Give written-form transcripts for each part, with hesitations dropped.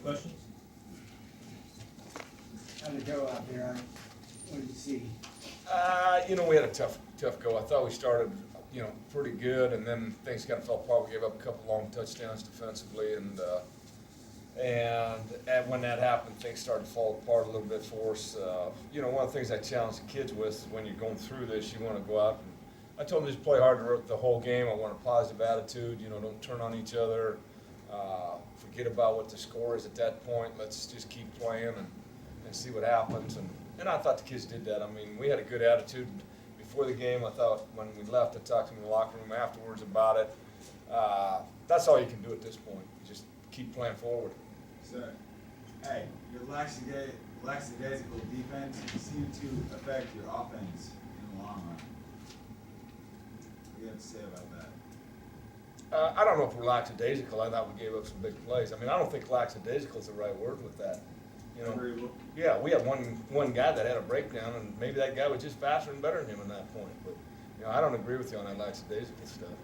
Questions? How'd it go out there? What did you see? We had a tough go. I thought we started, pretty good, and then things kind of fell apart. We gave up a couple long touchdowns defensively, and when that happened, things started to fall apart a little bit for us. One of the things I challenge the kids with is when you're going through this, you want to go out and I told them just play hard the whole game. I want a positive attitude. Don't turn on each other. Forget about what the score is at that point. Let's just keep playing and see what happens. And I thought the kids did that. I mean, we had a good attitude before the game. I thought when we left, I talked to them in the locker room afterwards about it. That's all you can do at this point. Just keep playing forward. So, hey, your lackadaisical defense seemed to affect your offense in the long run. What do you have to say about that? I don't know if we're lackadaisical. I thought we gave up some big plays. I mean, I don't think lackadaisical is the right word with that. Agreeable. Yeah, we had one guy that had a breakdown, and maybe that guy was just faster and better than him at that point. But I don't agree with you on that lackadaisical stuff.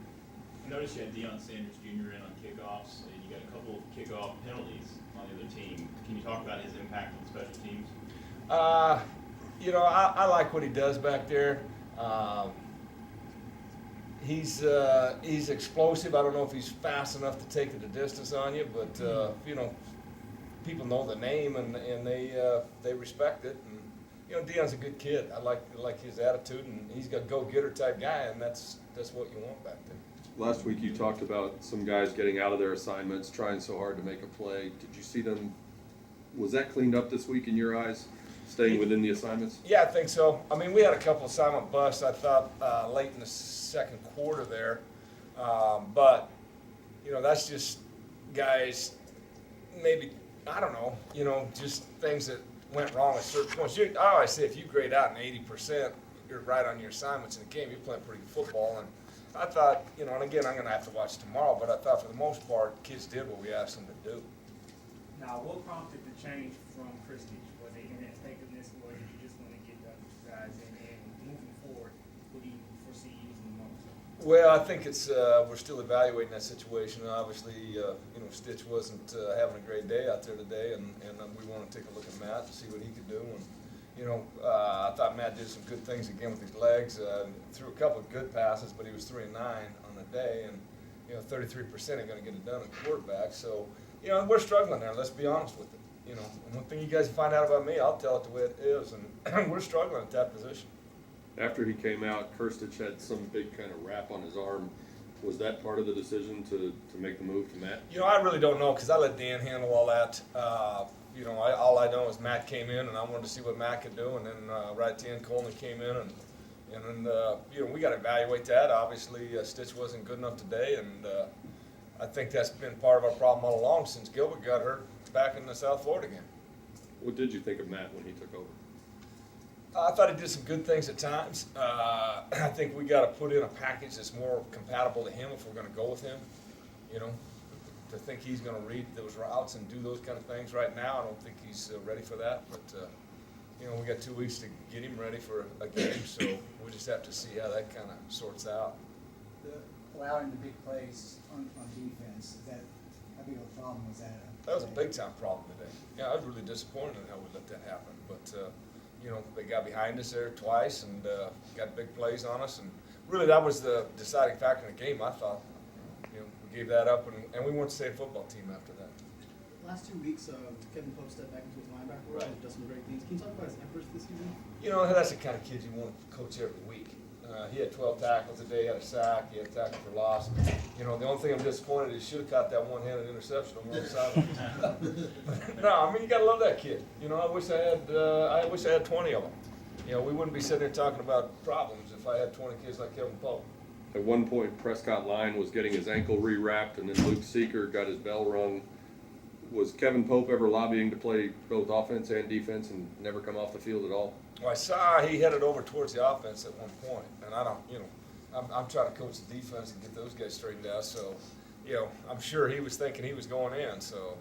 I noticed you had Deion Sanders Jr. in on kickoffs, and you got a couple of kickoff penalties on the other team. Can you talk about his impact on special teams? I like what he does back there. He's explosive. I don't know if he's fast enough to take the distance on you, but people know the name and they respect it. And Deion's a good kid. I like his attitude, and he's a go-getter type guy, and that's what you want back there. Last week you talked about some guys getting out of their assignments, trying so hard to make a play. Did you see them? Was that cleaned up this week in your eyes, staying within the assignments? Yeah, I think so. I mean, we had a couple assignment busts, I thought, late in the second quarter there. But that's just guys, maybe, I don't know, just things that went wrong at certain points. I always say if you grade out in 80%, you're right on your assignments in the game. You're playing pretty good football. And I thought, and again, I'm going to have to watch tomorrow, but I thought for the most part, kids did what we asked them to do. Now, what prompted the change from Prestige? Was it ineffectiveness, or did you just want to get the guys in? And moving forward, what do you foresee using the most? Well, I think it's we're still evaluating that situation. Obviously, Stitch wasn't having a great day out there today, and we want to take a look at Matt and see what he could do. And I thought Matt did some good things again with his legs. Threw a couple of good passes, but he was 3 and 9 on the day, and 33% ain't going to get it done at quarterback. So we're struggling there. Let's be honest with it. And one thing you guys find out about me, I'll tell it the way it is, and we're struggling at that position. After he came out, Kirstich had some big kind of wrap on his arm. Was that part of the decision to make the move to Matt? I really don't know because I let Dan handle all that. All I know is Matt came in, and I wanted to see what Matt could do, and then right at the end, Coleman came in, and then we got to evaluate that. Obviously, Stitch wasn't good enough today, and I think that's been part of our problem all along since Gilbert got hurt back in the South Florida game. What did you think of Matt when he took over? I thought he did some good things at times. I think we got to put in a package that's more compatible to him if we're going to go with him. To think he's going to read those routes and do those kind of things right now, I don't think he's ready for that. But we got 2 weeks to get him ready for a game, so we just have to see how that kind of sorts out. Allowing the big plays on defense, how big of a problem was that? That was a big time problem today. Yeah, I was really disappointed in how we let that happen. But they got behind us there twice and got big plays on us, and really that was the deciding factor in the game. I thought, we gave that up, and we weren't the same football team after that. Last 2 weeks, Kevin Pope stepped back into his linebacker role and does some great things. Can you talk about his efforts this season? That's the kind of kid you want to coach every week. He had 12 tackles today, had a sack, he had a tackle for loss. The only thing I'm disappointed is he should have caught that one-handed interception on one side. No, you gotta love that kid. I wish I had 20 of them. We wouldn't be sitting here talking about problems if I had 20 kids like Kevin Pope. At one point, Prescott Line was getting his ankle rewrapped, and then Luke Seeker got his bell rung. Was Kevin Pope ever lobbying to play both offense and defense and never come off the field at all? Well, I saw he headed over towards the offense at one point, and I don't, I'm trying to coach the defense and get those guys straightened out. So, I'm sure he was thinking he was going in. So,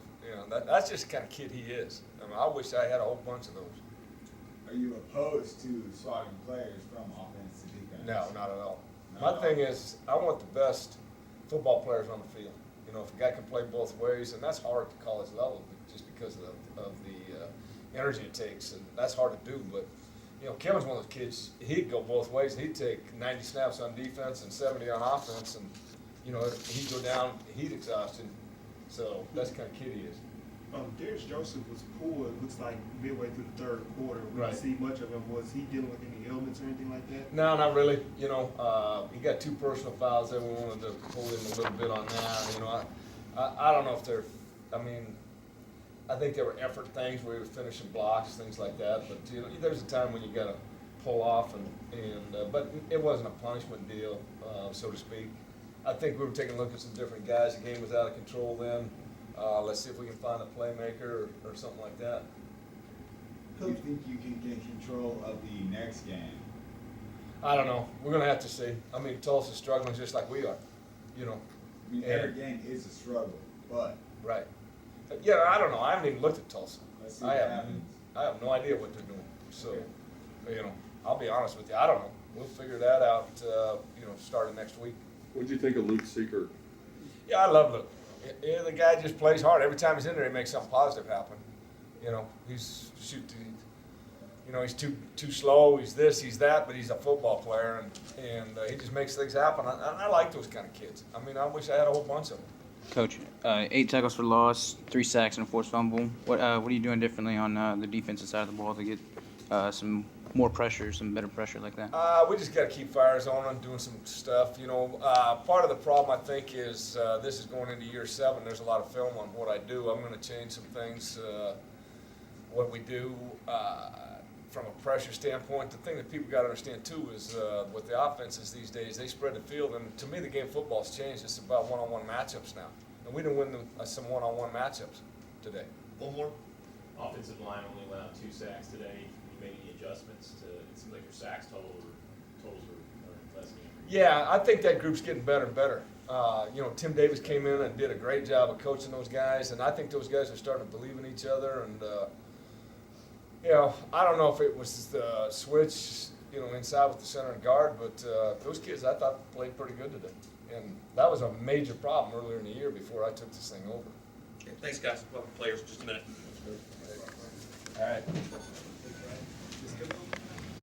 that's just the kind of kid he is. I wish I had a whole bunch of those. Are you opposed to swapping players from offense to defense? No, not at all. My thing is, I want the best football players on the field. If a guy can play both ways, and that's hard at the college level, just because of the energy it takes, and that's hard to do. But you know, Kevin's one of those kids. He'd go both ways. He'd take 90 snaps on defense and 70 on offense, and you know, he'd go down heat exhaustion. So that's the kind of kid he is. Darius Joseph was pulled, it looks like midway through the third quarter. We Right. didn't see much of him. Was he dealing with any ailments or anything like that? No, not really. You know, he got 2 personal fouls there. We wanted to pull him a little bit on that. You know, I don't know if they're, I mean, I think there were effort things where he was finishing blocks, things like that. But, you know, there's a time when you got to pull off, but it wasn't a punishment deal, so to speak. I think we were taking a look at some different guys. The game was out of control then. Let's see if we can find a playmaker or something like that. Do you think you can get control of the next game? I don't know. We're gonna have to see. I mean, Tulsa's struggling just like we are. You know. I mean, every game is a struggle, but Right. Yeah, I don't know. I haven't even looked at Tulsa. let's see what happens. I have no idea what they're doing. So, you know, I'll be honest with you. I don't know. We'll figure that out. You know, starting next week. What'd you think of Luke Seeker? Yeah, I love Luke. Yeah, the guy just plays hard. Every time he's in there, he makes something positive happen. You know, he's you know, he's too slow. He's this, he's that, but he's a football player, and he just makes things happen. I like those kind of kids. I mean, I wish I had a whole bunch of them. Coach, 8 tackles for loss, 3 sacks, and a forced fumble. What are you doing differently on the defensive side of the ball to get some more pressure, some better pressure like that? We just got to keep fires on and doing some stuff. You know, part of the problem I think is this is going into year 7. There's a lot of film on what I do. I'm going to change some things. What we do from a pressure standpoint. The thing that people got to understand too is with the offenses these days, they spread the field, and to me, the game of football's changed. It's about one-on-one matchups now, and we didn't win some one-on-one matchups today. One more. Offensive line only allowed 2 sacks today. You made any adjustments to, it seems like your sacks totals are less than Yeah, I think that group's getting better and better. You know, Tim Davis came in and did a great job of coaching those guys, and I think those guys are starting to believe in each other. And you know, I don't know if it was the switch, you know, inside with the center and guard, but those kids I thought played pretty good today, and that was a major problem earlier in the year before I took this thing over. Okay, thanks, guys. Well, players, just a minute. All right.